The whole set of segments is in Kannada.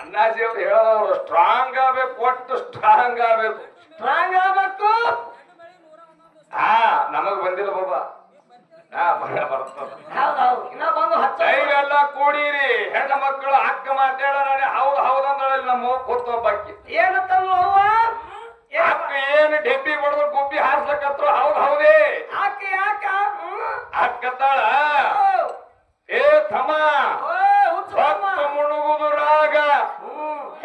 ಅಣ್ಣಾಜಿ ಅವ್ರು ಹೇಳೋರು ಸ್ಟ್ರಾಂಗ್ ಆಗ್ಬೇಕು, ಒಟ್ಟು ಸ್ಟ್ರಾಂಗ್ ಆಗ್ಬೇಕು, ಸ್ಟ್ರಾಂಗ್ ಆಗ್ಬೇಕು. ಹಾ ನಮಗ್ ಬಂದಿಲ್ಲ ಬಾಬಾ, ಬರ್ತದ. ಹೌದೌದು, ಇನ್ನ ಬಂದು ದೈವೆಲ್ಲ ಕೂಡಿರಿ, ಹೆಣ್ಣು ಮಕ್ಕಳು ಅಕ್ಕ ಮಾತಾಡೋಣ ಹೌದು ಹೌದಂದ್ರೆ ನಮ್ಮ ಕೂತೊಬ್ಬಕ್ಕಿ ಏನಂತಲ್ವ ಅಕ್ಕ ಏನು ಡೆಬ್ಬಿ ಬಡದ್ರು ಗುಬ್ಬಿ ಹಾರ್ಸ್ಲಕತ್ರು ಹೌದ್ ಹೌದೇ ಯಾಕ ಯಾಕ ಅಕ್ಕತ್ತಾಳ ಏ ತಮ್ಮ ಹೊತ್ತು ಮುಣುಗುದು ರಾಗ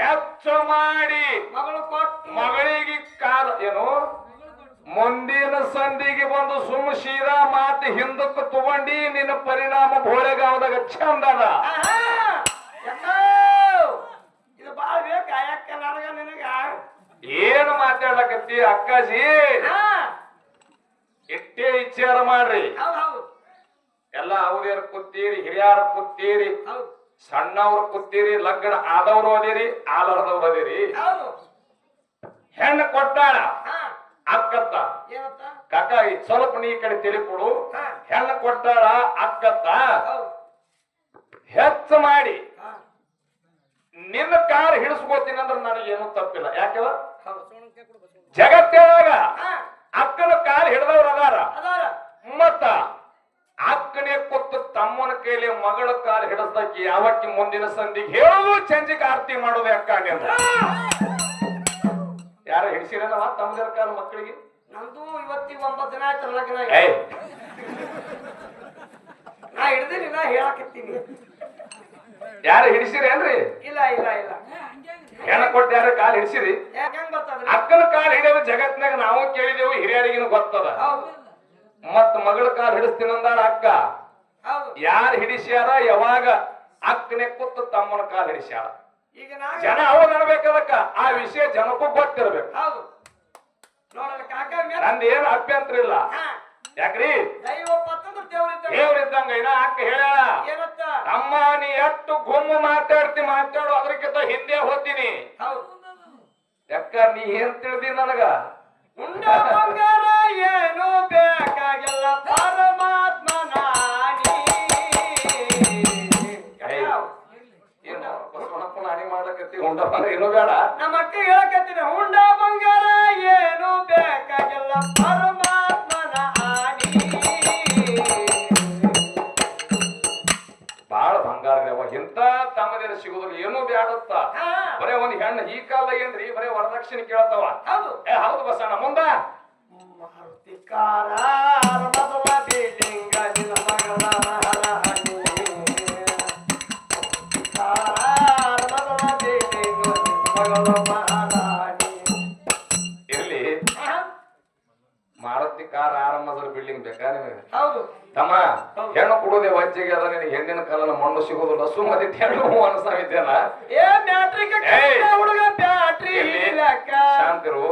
ಹೆಚ್ಚು ಮಾಡಿ ಮಗಳು ಕೊಟ್ಟು ಮಗಳಿಗೆ ಕಾಲ ಏನು ಮುಂದಿನ ಸಂಧಿಗೆ ಬಂದು ಸುಮ್ ಸೀದಾ ಮಾತಿ ಹಿಂದಕ್ಕೆ ತಗೊಂಡಿ ನಿನ್ನ ಪರಿಣಾಮ ಬೋಳೆಗಾವದಾಗ ಚಂದದ. ಇದು ಬಾಳ ಬೇಕ ಯಾಕ ನನಗ ನಿನಗ ಏನು ಮಾತಾಡಕತ್ತಿ ಅಕ್ಕಾಜಿ, ಇಟ್ಟೇ ವಿಚಾರ ಮಾಡ್ರಿ. ಎಲ್ಲ ಅವ್ರ ಕೂತೀರಿ, ಹಿರಿಯರ ಕೂತೀರಿ, ಸಣ್ಣವ್ರ ಕೂತೀರಿ, ಲಗ್ನ ಆದವ್ರು ಅದಿರಿ, ಆಲರ್ದವ್ರು ಅದಿರಿ. ಹೆಣ್ಣು ಕೊಟ್ಟಾಳ ಅಕ್ಕತ್ತ ಕಾಕ ಸ್ವಲ್ಪ ನೀ ಕಡೆ ತಿಳಿ ಕೊಡು. ಹೆಣ್ಣು ಕೊಟ್ಟಾಳ ಅಕ್ಕತ್ತ ಹೆಚ್ಚು ಮಾಡಿ ನಿನ್ನ ಕಾರ್ ಹಿಡಿಸ್ಕೋತೀನಿ ಅಂದ್ರೆ ನನಗೇನು ತಪ್ಪಿಲ್ಲ. ಯಾಕೆವ ಜಗತ್ತೇಳಾಗ ಅಕ್ಕನ ಕಾಲ್ ಹಿಡ್ದವ್ರ ಅದಾರ, ಮತ್ತ ಅಕ್ಕನೇ ಕೊತ್ತು ತಮ್ಮನ ಕೈಲಿ ಮಗಳ ಕಾಲ್ ಹಿಡಿಸ್ದಕ್ಕೆ ಯಾವಕ್ಕಿ ಮುಂದಿನ ಸಂಧಿಗೆ ಹೇಳೋದು ಚಂಜಿಗೆ ಆರತಿ ಮಾಡೋದು ಅಕ್ಕ ಅಂತ ಯಾರ ಹಿಡಿಸಿರಲ್ಲವ ತಮ್ಮದರ ಕಾಲ ಮಕ್ಕಳಿಗೆ? ನಂದು ಇವತ್ತಿಗೆ 9 ದಿನ ಆಯ್ತು ಲಗ್ನ. ನಾ ಹಿಡ್ದಿನಿ, ನಾ ಹೇಳಕತ್ತೀನಿ. ಯಾರು ಹಿಡಿಸಿರೇನ್ರಿ? ಇಲ್ಲ ಇಲ್ಲ ಇಲ್ಲ, ಹೆಣ ಕೊಟ್ಟು ಯಾರ ಕಾಲ್ ಹಿಡಿಸಿರಿ? ಹೆಂಗ್ ಬರ್ತದ್ರಿ? ಅಕ್ಕನ ಕಾಲ್ ಹಿಡಿಯೋದು ಜಗತ್ನಾಗ ನಾವು ಕೇಳಿದೆವು, ಹಿರಿಯರಿಗಿನ ಗೊತ್ತದ. ಮತ್ ಮಗಳ ಕಾಲ್ ಹಿಡಿಸ್ತೀನಂದಾಳ ಅಕ್ಕ. ಯಾರು ಹಿಡಿಸ್ಯಾರ ಯಾವಾಗ? ಅಕ್ಕನೇ ಕೂತು ತಮ್ಮನ ಕಾಲ್ ಹಿಡಿಸ್ಯಾರ. ಈಗ ಜನ ಅವಾಗ ಅನ್ಬೇಕದಕ್ಕ, ಆ ವಿಷಯ ಜನಕ್ಕೂ ಗೊತ್ತಿರ್ಬೇಕು. ನಂದು ಏನು ಅಭ್ಯಂತರ ಇಲ್ಲ. ಯಾಕ್ರಿ ದೇವ್ರಿದ್ದಂಗ ಇನ್ನ ಅಕ್ಕ ಹೇಳ ಅಮ್ಮ ನೀ ಎಷ್ಟು ಗುಮ್ಮು ಮಾತಾಡು ಅದ್ರಕ್ಕಿಂತ ಹಿಂದೆ ಹೋಗ್ತೀನಿ. ಯಾಕ ನೀ ಏನ್ ತಿಳಿದಿ ನನಗ? ಉಂಡ ಬಂಗಾರ ಏನು ಬೇಕಾಗಿಲ್ಲ ಪರಮಾತ್ಮ ನಾನಿ. ಏನು ಬಸವಣ್ಣಪ್ಪನ ಹಾನಿ ಮಾಡ್ಲಕತ್ತಿ? ಉಂಡ ಬಂಗಾರ ಏನು ಬೇಡ, ನಮ್ಮ ಅಕ್ಕ ಹೇಳಕತ್ತೀನಿ. ಉಂಡ ಬಂಗಾರ ಏನು ಬೇಕಾಗಿಲ್ಲ ಪರಮಾತ್ಮನ ಹಾನಿ. ಬಾಳ ಬಂಗಾರ ಇಂತ ತಮ್ಮದೇನ ಸಿಗುದಿಲ್ಲ, ಏನೂ ಬ್ಯಾಡತ್ತ. ಬರೇ ಒಂದ್ ಹೆಣ್ಣು ಈ ಕಾಲದಾಗ ಏನ್ರಿ ಬರೇ ವರದಕ್ಷಿಣೆ ಕೇಳ್ತಾವ. ಹೌದು ಬಸಣ್ಣ ಮುಂದ ಮಾರುತಿಕಾರ ಮೊದಲ ಬೇಲಿಂಗ ನಿನ್ನ ಮಗಳ ಹರಹನಿ. ಮೊದಲ ಬೇಲಿಂಗ ಮಗಳ ಮಹಾರಾಣಿ. ಇರ್ಲಿ, ಮಾರುತಿ ಕಾರ್ ಆರಂಭದಲ್ಲಿ ಬಿಲ್ಡಿಂಗ್ ಬೇಕಾ ನಿಮಗೆ? ಹೌದು ತಮ್ಮ, ಹೆಣ್ಣು ಕೊಡುದೇ ವಜ್ಜೆಗೆ ಅದ. ನಿನಗೆ ಹೆಣ್ಣಿನ ಕಾಲನ ಮಣ್ಣು ಸಿಗೋದಿಲ್ಲ. ಸುಮ್ಮನೆ ಹೆಣ್ಣು ಅನಸಾವಿದ್ದೇನ? ಹುಡುಗ ಬ್ಯಾಟ್ರಿ ಶಾಂತಿರು,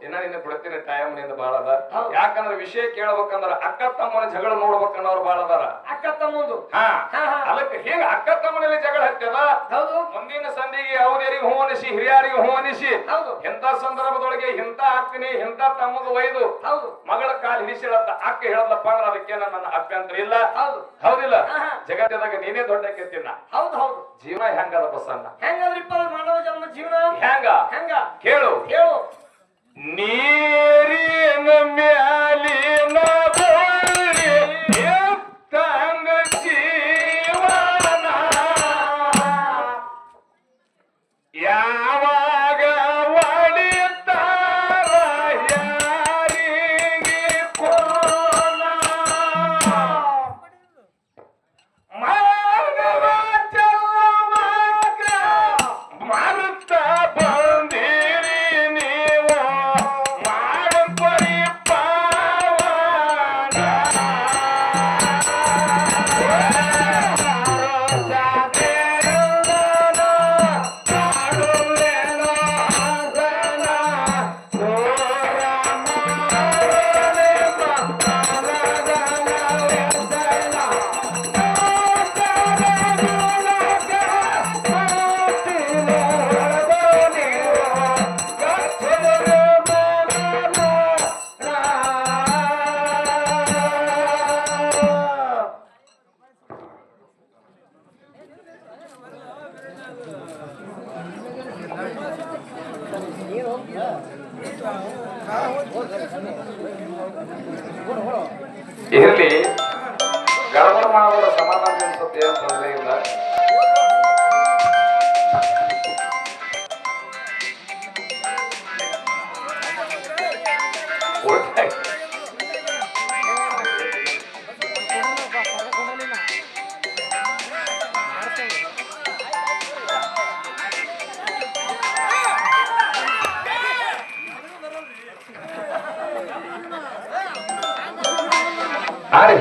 ಇನ್ನ ನಿನ್ನ ಬಿಡ್ತೀನಿ, ಟೈಮ್ ನಿಂದ ಬಾಳ ಅದ. ಯಾಕಂದ್ರೆ ವಿಷಯ ಕೇಳ್ಬೇಕಂದ್ರ ಅಕ್ಕ ತಮ್ಮನ ಜಗಳ ನೋಡ್ಬೇಕನ್ನೋರು ಬಾಳ ಅದಾರ. ಅಕ್ಕ ತಮ್ಮಂದು ಅದಕ್ಕೆ ಹಿಂಗ ಅಕ್ಕ ತಮ್ಮನಲ್ಲಿ ಜಗಳ ಹತ್ತದ. ಮುಂದಿನ ಸಂಧಿಗೆ ಯಾವುದೇರಿಗೆ ಹೋನಿಸಿ, ಹಿರಿಯರಿಗೆ ಹೋನಿಸಿ, ಇಂಥ ಸಂದರ್ಭದೊಳಗೆ ಇಂಥ ಅಕ್ಕನಿ ಇಂಥ ತಮ್ಮದು ಒಯ್ದು ಮಗಳ ಕಾಲ್ ಹಿಡಿಸಿಳತ್ತ ಅಕ್ಕ ಹೇಳದಪ್ಪ ಅಂದ್ರೆ ಅದಕ್ಕೆ ನನ್ನ ಅಭ್ಯಂತರ ಇಲ್ಲ. ಹೌದಿಲ್ಲ? ಜಗತ್ತದಾಗ ನೀನೇ ದೊಡ್ಡ ಕೆತ್ತಿನ. ಹೌದು ಹೌದು. ಜೀವನ ಹೆಂಗದ ಬಸಣ್ಣ? ಹೆಂಗದ್ರಿಪ್ಪ ಮಾನವ ಜನ್ಮ ಜೀವನ? ಹೆಂಗ ಹೆಂಗ ಕೇಳು ಕೇಳು. ನೀರಿನ ಮ್ಯಾಲಿನ ಬೋಳಿ ಎತ್ತಂಗ ಜೀವನ ಯಾವಾಗ ಒಳಿತಾರ ಯಾರಿಗೆ ಕೋಲ ಮಾನವ ಜನ್ಮಕ್ಕ ಮರುತ ಬಂದಿರಿ ನೀವು ಮಾಡಿಕೊಡಿ ಪಾವನ. ಮಾಡುವೆನ ಇರ್ಲಿ ಗಡಬಡ ಮಾಡೋರ ಸಮಾಧಾನ ಅನ್ಸುತ್ತೆ ಏನ್ ತೊಂದರೆ ಇಲ್ಲ. ಹಾ ರೀ